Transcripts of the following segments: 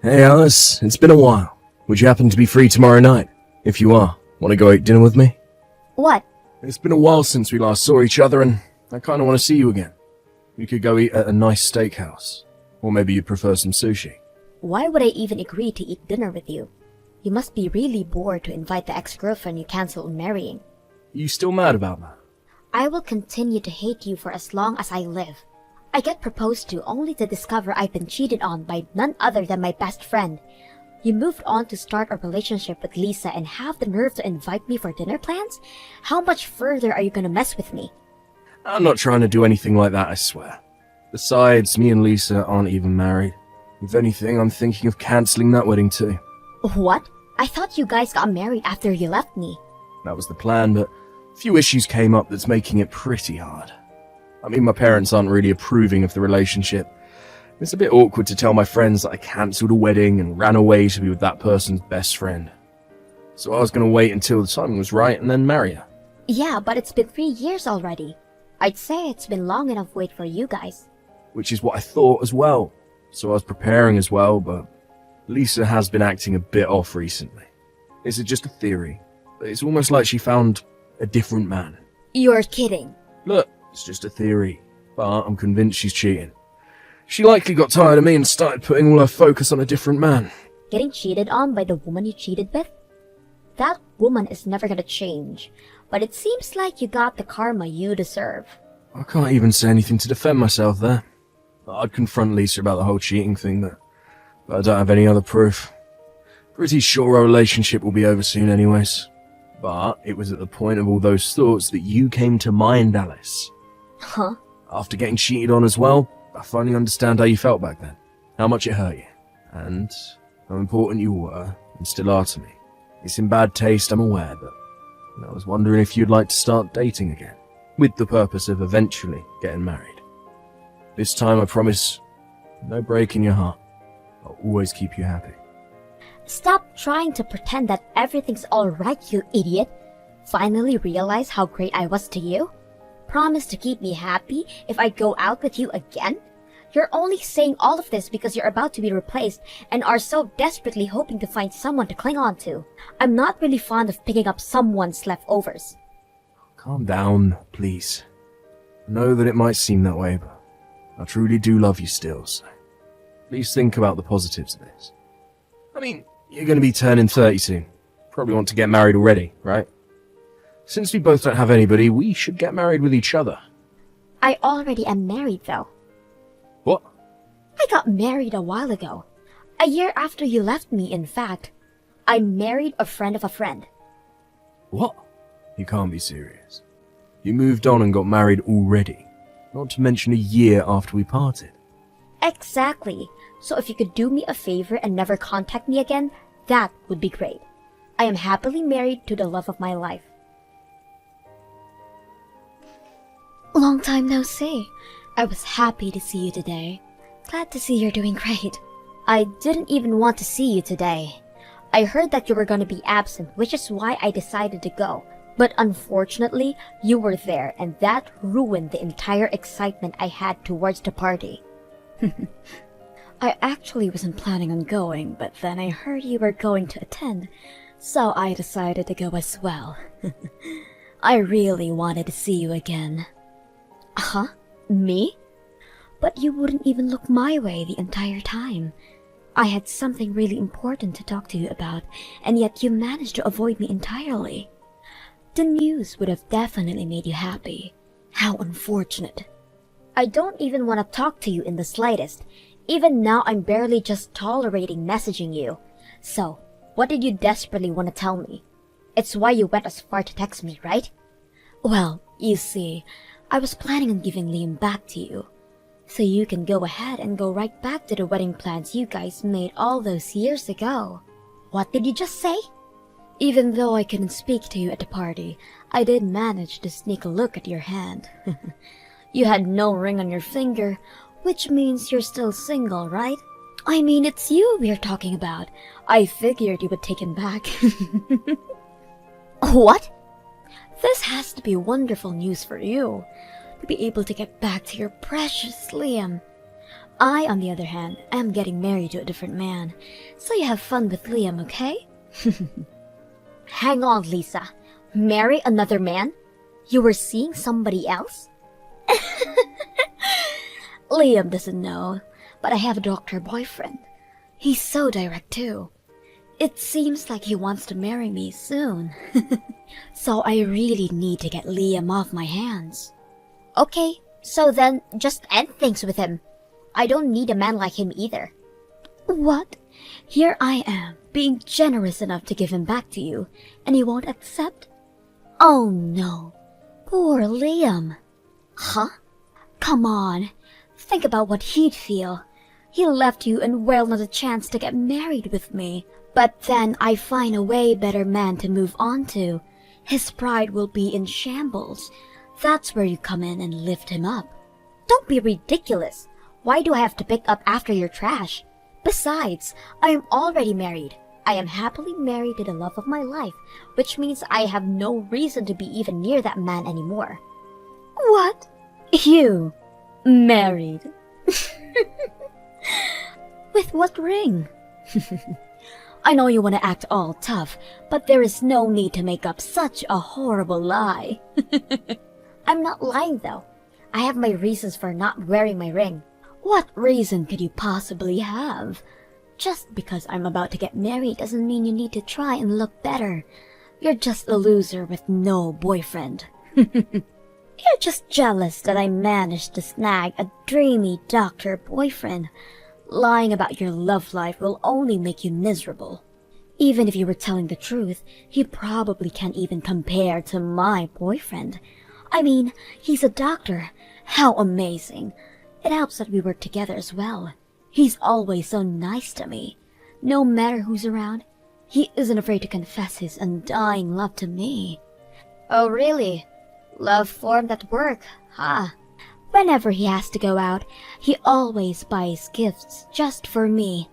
Hey Alice, it's been a while. Would you happen to be free tomorrow night? If you are, want to go eat dinner with me? What? It's been a while since we last saw each other and I kind of want to see you again. We could go eat at a nice steakhouse. Or maybe you'd prefer some sushi. Why would I even agree to eat dinner with you? You must be really bored to invite the ex-girlfriend you canceled marrying. Are you still mad about that? I will continue to hate you for as long as I live. I get proposed to only to discover I've been cheated on by none other than my best friend. You moved on to start a relationship with Lisa and have the nerve to invite me for dinner plans? How much further are you gonna mess with me? I'm not trying to do anything like that, I swear. Besides, me and Lisa aren't even married. If anything, I'm thinking of cancelling that wedding too. What? I thought you guys got married after you left me. That was the plan, but a few issues came up that's making it pretty hard. I mean, my parents aren't really approving of the relationship. It's a bit awkward to tell my friends that I cancelled a wedding and ran away to be with that person's best friend. So I was going to wait until the timing was right and then marry her. Yeah, but it's been 3 years already. I'd say it's been long enough wait for you guys. Which is what I thought as well. So I was preparing as well, but Lisa has been acting a bit off recently. This is just a theory, but it's almost like she found a different man. You're kidding. Look, it's just a theory, but I'm convinced she's cheating. She likely got tired of me and started putting all her focus on a different man. Getting cheated on by the woman you cheated with? That woman is never gonna change, but it seems like you got the karma you deserve. I can't even say anything to defend myself there. I'd confront Lisa about the whole cheating thing, but I don't have any other proof. Pretty sure our relationship will be over soon anyways. But it was at the point of all those thoughts that you came to mind, Alice. Huh? After getting cheated on as well, I finally understand how you felt back then. How much it hurt you. And how important you were, and still are to me. It's in bad taste, I'm aware, but I was wondering if you'd like to start dating again. With the purpose of eventually getting married. This time I promise, no break in your heart. I'll always keep you happy. Stop trying to pretend that everything's alright, you idiot. Finally realize how great I was to you? Promise to keep me happy if I go out with you again? You're only saying all of this because you're about to be replaced and are so desperately hoping to find someone to cling on to. I'm not really fond of picking up someone's leftovers. Calm down, please. I know that it might seem that way, but I truly do love you still, so please think about the positives of this. I mean, you're going to be turning 30 soon. Probably want to get married already, right? Since we both don't have anybody, we should get married with each other. I already am married, though. What? I got married a while ago. A year after you left me, in fact. I married a friend of a friend. What? You can't be serious. You moved on and got married already. Not to mention a year after we parted. Exactly. So if you could do me a favor and never contact me again, that would be great. I am happily married to the love of my life. Long time no see. I was happy to see you today. Glad to see you're doing great. I didn't even want to see you today. I heard that you were going to be absent, which is why I decided to go. But unfortunately, you were there, and that ruined the entire excitement I had towards the party. I actually wasn't planning on going, but then I heard you were going to attend, so I decided to go as well. I really wanted to see you again. Huh? Me? But you wouldn't even look my way the entire time. I had something really important to talk to you about, and yet you managed to avoid me entirely. The news would have definitely made you happy. How unfortunate. I don't even want to talk to you in the slightest. Even now, I'm barely just tolerating messaging you. So, what did you desperately want to tell me? It's why you went as far to text me, right? Well, you see, I was planning on giving Liam back to you. So you can go ahead and go right back to the wedding plans you guys made all those years ago. What did you just say? Even though I couldn't speak to you at the party, I did manage to sneak a look at your hand. You had no ring on your finger, which means you're still single, right? I mean, it's you we're talking about. I figured you would take him back. What? This has to be wonderful news for you. To be able to get back to your precious Liam. I, on the other hand, am getting married to a different man, so you have fun with Liam, okay? Hang on, Lisa. Marry another man? You were seeing somebody else? Liam doesn't know, but I have a doctor boyfriend. He's so direct too. It seems like he wants to marry me soon. So I really need to get Liam off my hands. Okay, so then just end things with him. I don't need a man like him either. What? Here I am, being generous enough to give him back to you, and you won't accept? Oh no. Poor Liam. Huh? Come on. Think about what he'd feel. He left you and well not a chance to get married with me. But then I find a way better man to move on to. His pride will be in shambles. That's where you come in and lift him up. Don't be ridiculous. Why do I have to pick up after your trash? Besides, I am already married. I am happily married to the love of my life, which means I have no reason to be even near that man anymore. What? You? Married? With what ring? I know you want to act all tough, but there is no need to make up such a horrible lie. I'm not lying though. I have my reasons for not wearing my ring. What reason could you possibly have? Just because I'm about to get married doesn't mean you need to try and look better. You're just a loser with no boyfriend. You're just jealous that I managed to snag a dreamy doctor boyfriend. Lying about your love life will only make you miserable. Even if you were telling the truth, he probably can't even compare to my boyfriend. I mean, he's a doctor. How amazing. It helps that we work together as well. He's always so nice to me. No matter who's around, he isn't afraid to confess his undying love to me. Oh really? Love formed at work, huh? Whenever he has to go out, he always buys gifts just for me.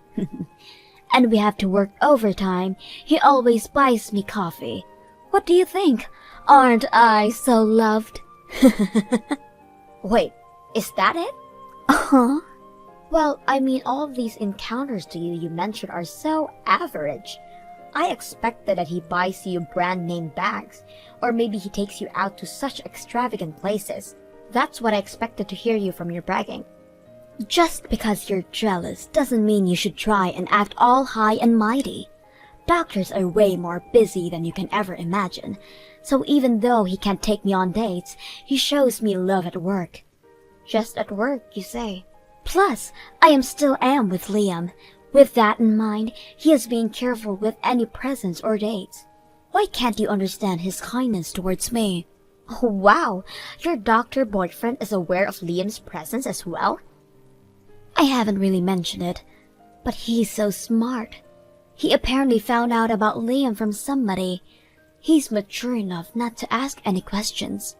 And we have to work overtime, he always buys me coffee. What do you think? Aren't I so loved? Wait, is that it? Uh-huh. Well, I mean, all of these encounters to you mentioned are so average. I expected that he buys you brand name bags, or maybe he takes you out to such extravagant places. That's what I expected to hear you from your bragging. Just because you're jealous doesn't mean you should try and act all high and mighty. Doctors are way more busy than you can ever imagine, so even though he can't take me on dates, he shows me love at work. Just at work, you say? Plus, I still am with Liam. With that in mind, he is being careful with any presents or dates. Why can't you understand his kindness towards me? Oh wow, your doctor boyfriend is aware of Liam's presence as well? I haven't really mentioned it, but he's so smart. He apparently found out about Liam from somebody. He's mature enough not to ask any questions.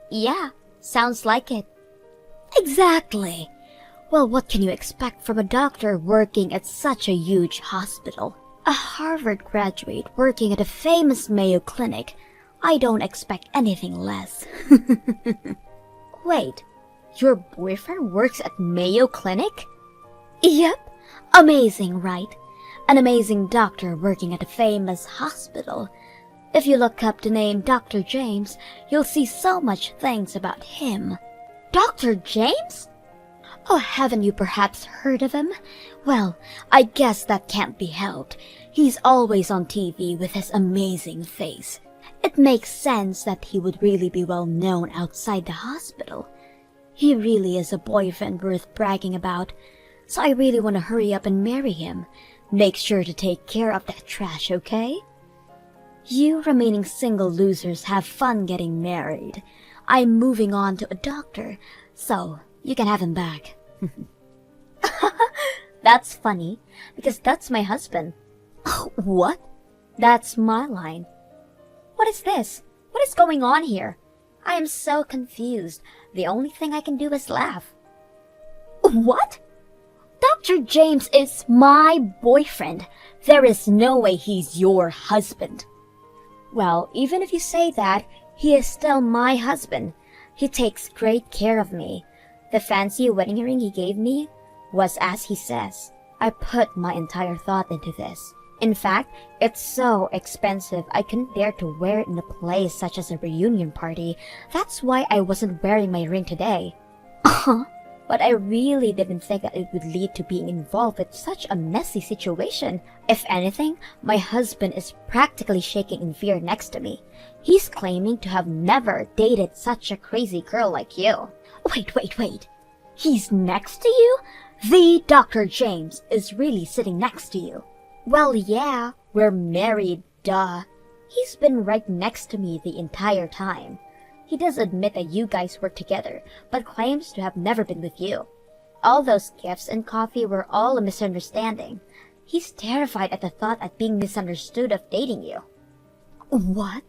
Yeah, sounds like it. Exactly. Well, what can you expect from a doctor working at such a huge hospital? A Harvard graduate working at a famous Mayo Clinic. I don't expect anything less. Wait, your boyfriend works at Mayo Clinic? Yep. Amazing, right? An amazing doctor working at a famous hospital. If you look up the name Dr. James, you'll see so much things about him. Dr. James? Oh, haven't you perhaps heard of him? Well, I guess that can't be helped. He's always on TV with his amazing face. It makes sense that he would really be well known outside the hospital. He really is a boyfriend worth bragging about, so I really want to hurry up and marry him. Make sure to take care of that trash, okay? You remaining single losers have fun getting married. I'm moving on to a doctor, so you can have him back. That's funny, because that's my husband. What? That's my line. What is this? What is going on here? I am so confused. The only thing I can do is laugh. What? Dr. James is my boyfriend. There is no way he's your husband. Well, even if you say that, he is still my husband. He takes great care of me. The fancy wedding ring he gave me, was as he says. I put my entire thought into this. In fact, it's so expensive I couldn't dare to wear it in a place such as a reunion party. That's why I wasn't wearing my ring today. But I really didn't think that it would lead to being involved with such a messy situation. If anything, my husband is practically shaking in fear next to me. He's claiming to have never dated such a crazy girl like you. Wait. He's next to you? The Dr. James is really sitting next to you. Well, yeah, we're married, duh. He's been right next to me the entire time. He does admit that you guys work together, but claims to have never been with you. All those gifts and coffee were all a misunderstanding. He's terrified at the thought of being misunderstood of dating you. What?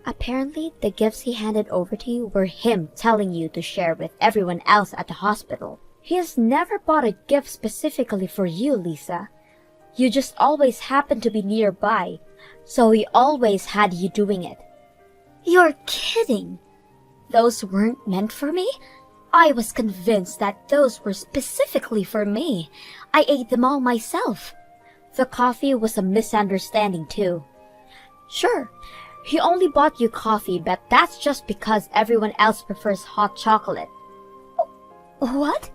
Apparently, the gifts he handed over to you were him telling you to share with everyone else at the hospital. He has never bought a gift specifically for you, Lisa. You just always happened to be nearby, so he always had you doing it. You're kidding! Those weren't meant for me? I was convinced that those were specifically for me. I ate them all myself. The coffee was a misunderstanding too. Sure, he only bought you coffee, but that's just because everyone else prefers hot chocolate. What?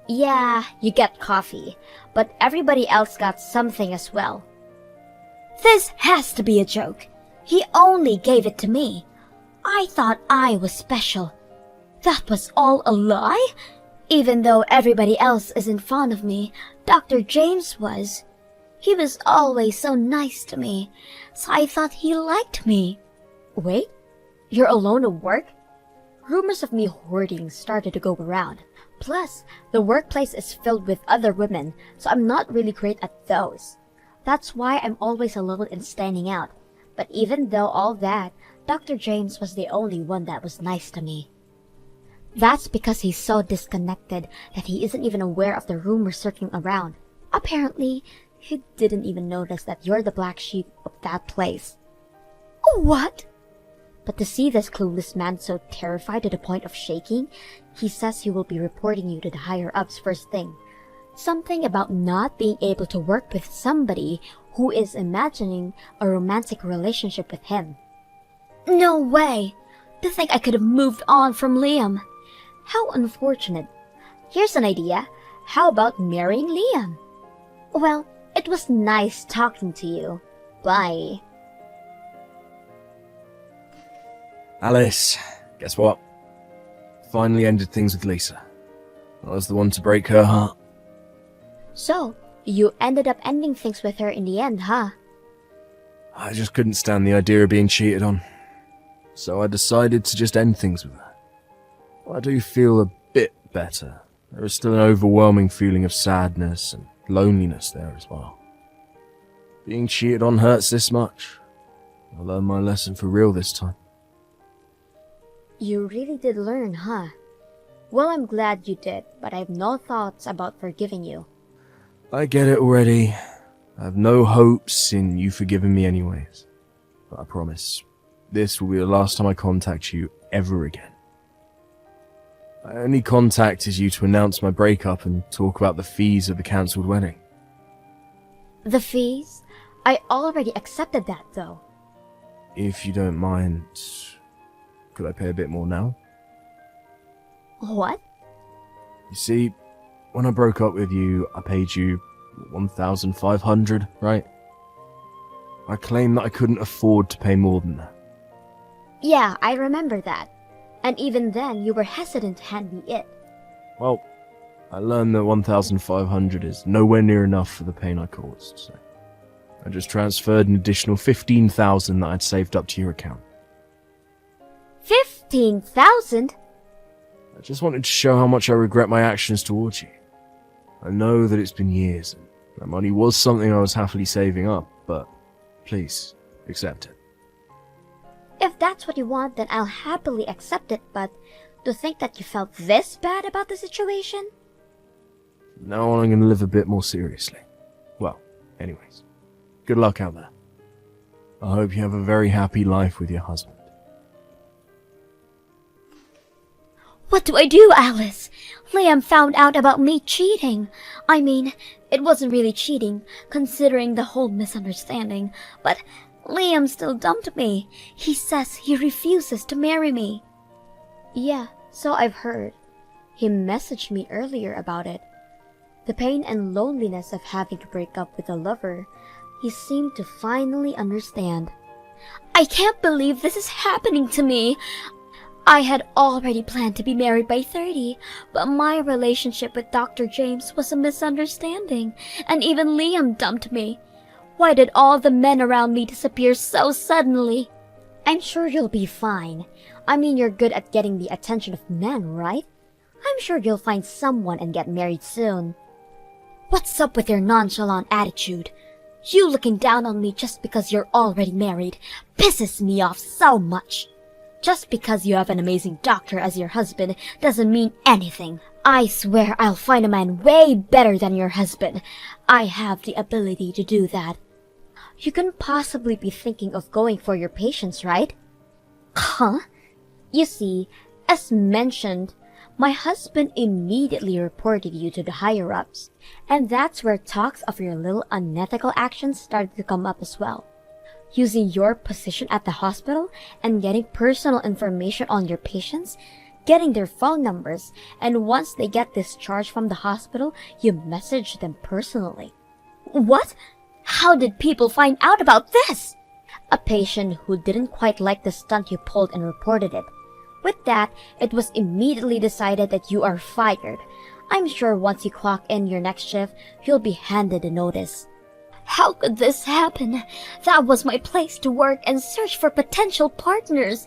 Yeah, you get coffee, but everybody else got something as well. This has to be a joke. He only gave it to me. I thought I was special. That was all a lie? Even though everybody else isn't fond of me, Dr. James was. He was always so nice to me, so I thought he liked me. Wait, you're alone at work? Rumors of me hoarding started to go around. Plus, the workplace is filled with other women, so I'm not really great at those. That's why I'm always alone and standing out. But even though all that, Dr. James was the only one that was nice to me. That's because he's so disconnected that he isn't even aware of the rumors circling around. Apparently, he didn't even notice that you're the black sheep of that place. What? But to see this clueless man so terrified to the point of shaking, he says he will be reporting you to the higher-ups first thing. Something about not being able to work with somebody who is imagining a romantic relationship with him. No way! To think I could have moved on from Liam. How unfortunate. Here's an idea. How about marrying Liam? Well, it was nice talking to you. Bye. Alice, guess what? Finally ended things with Lisa. I was the one to break her heart. So, you ended up ending things with her in the end, huh? I just couldn't stand the idea of being cheated on. So I decided to just end things with her. Well, I do feel a bit better. There is still an overwhelming feeling of sadness and loneliness there as well. Being cheated on hurts this much. I learned my lesson for real this time. You really did learn, huh? Well, I'm glad you did, but I have no thoughts about forgiving you. I get it already. I have no hopes in you forgiving me anyways. But I promise, this will be the last time I contact you ever again. I only contacted you to announce my breakup and talk about the fees of the cancelled wedding. The fees? I already accepted that, though. If you don't mind, could I pay a bit more now? What? You see, when I broke up with you, I paid you $1,500, right? I claim that I couldn't afford to pay more than that. Yeah, I remember that. And even then, you were hesitant to hand me it. Well, I learned that $1,500 is nowhere near enough for the pain I caused, so I just transferred an additional $15,000 that I'd saved up to your account. 15,000? I just wanted to show how much I regret my actions towards you. I know that it's been years, and that money was something I was happily saving up, but please, accept it. If that's what you want, then I'll happily accept it, but to think that you felt this bad about the situation? Now on I'm going to live a bit more seriously. Well, anyways, good luck out there. I hope you have a very happy life with your husband. What do I do, Alice? Liam found out about me cheating. I mean, it wasn't really cheating, considering the whole misunderstanding, but Liam still dumped me. He says he refuses to marry me. Yeah, so I've heard. He messaged me earlier about it. The pain and loneliness of having to break up with a lover, he seemed to finally understand. I can't believe this is happening to me. I had already planned to be married by 30, but my relationship with Dr. James was a misunderstanding, and even Liam dumped me. Why did all the men around me disappear so suddenly? I'm sure you'll be fine. I mean, you're good at getting the attention of men, right? I'm sure you'll find someone and get married soon. What's up with your nonchalant attitude? You looking down on me just because you're already married pisses me off so much. Just because you have an amazing doctor as your husband doesn't mean anything. I swear I'll find a man way better than your husband. I have the ability to do that. You couldn't possibly be thinking of going for your patients, right? Huh? You see, as mentioned, my husband immediately reported you to the higher-ups, and that's where talks of your little unethical actions started to come up as well. Using your position at the hospital and getting personal information on your patients, getting their phone numbers, and once they get discharged from the hospital, you message them personally. What? How did people find out about this? A patient who didn't quite like the stunt you pulled and reported it. With that, it was immediately decided that you are fired. I'm sure once you clock in your next shift, you'll be handed a notice. How could this happen? That was my place to work and search for potential partners.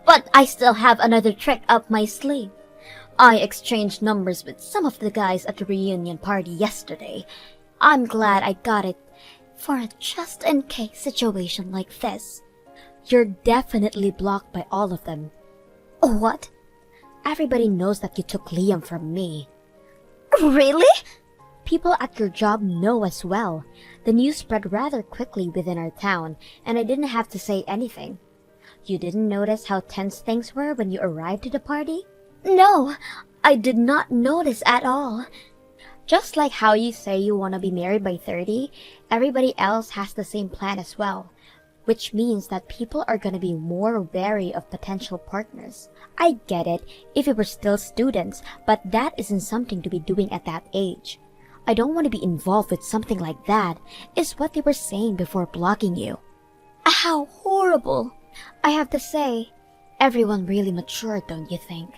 But I still have another trick up my sleeve. I exchanged numbers with some of the guys at the reunion party yesterday. I'm glad I got it for a just-in-case situation like this. You're definitely blocked by all of them. What? Everybody knows that you took Liam from me. Really? People at your job know as well. The news spread rather quickly within our town, and I didn't have to say anything. You didn't notice how tense things were when you arrived to the party? No, I did not notice at all. Just like how you say you want to be married by 30, everybody else has the same plan as well, which means that people are going to be more wary of potential partners. I get it if we were still students, but that isn't something to be doing at that age. I don't want to be involved with something like that, is what they were saying before blocking you. How horrible! I have to say, everyone really matured, don't you think?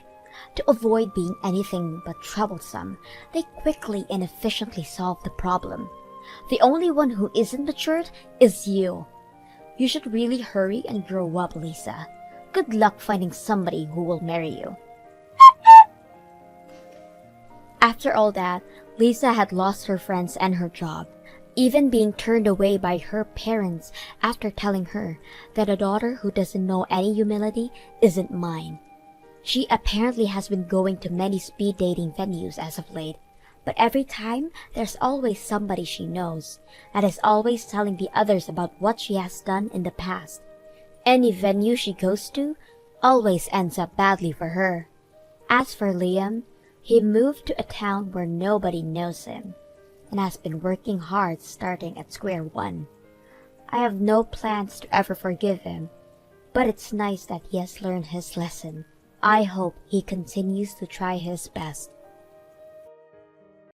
To avoid being anything but troublesome, they quickly and efficiently solved the problem. The only one who isn't matured is you. You should really hurry and grow up, Lisa. Good luck finding somebody who will marry you. After all that, Lisa had lost her friends and her job, even being turned away by her parents after telling her that a daughter who doesn't know any humility isn't mine. She apparently has been going to many speed dating venues as of late, but every time there's always somebody she knows that is always telling the others about what she has done in the past. Any venue she goes to always ends up badly for her. As for Liam, he moved to a town where nobody knows him and has been working hard starting at square one. I have no plans to ever forgive him, but it's nice that he has learned his lesson. I hope he continues to try his best.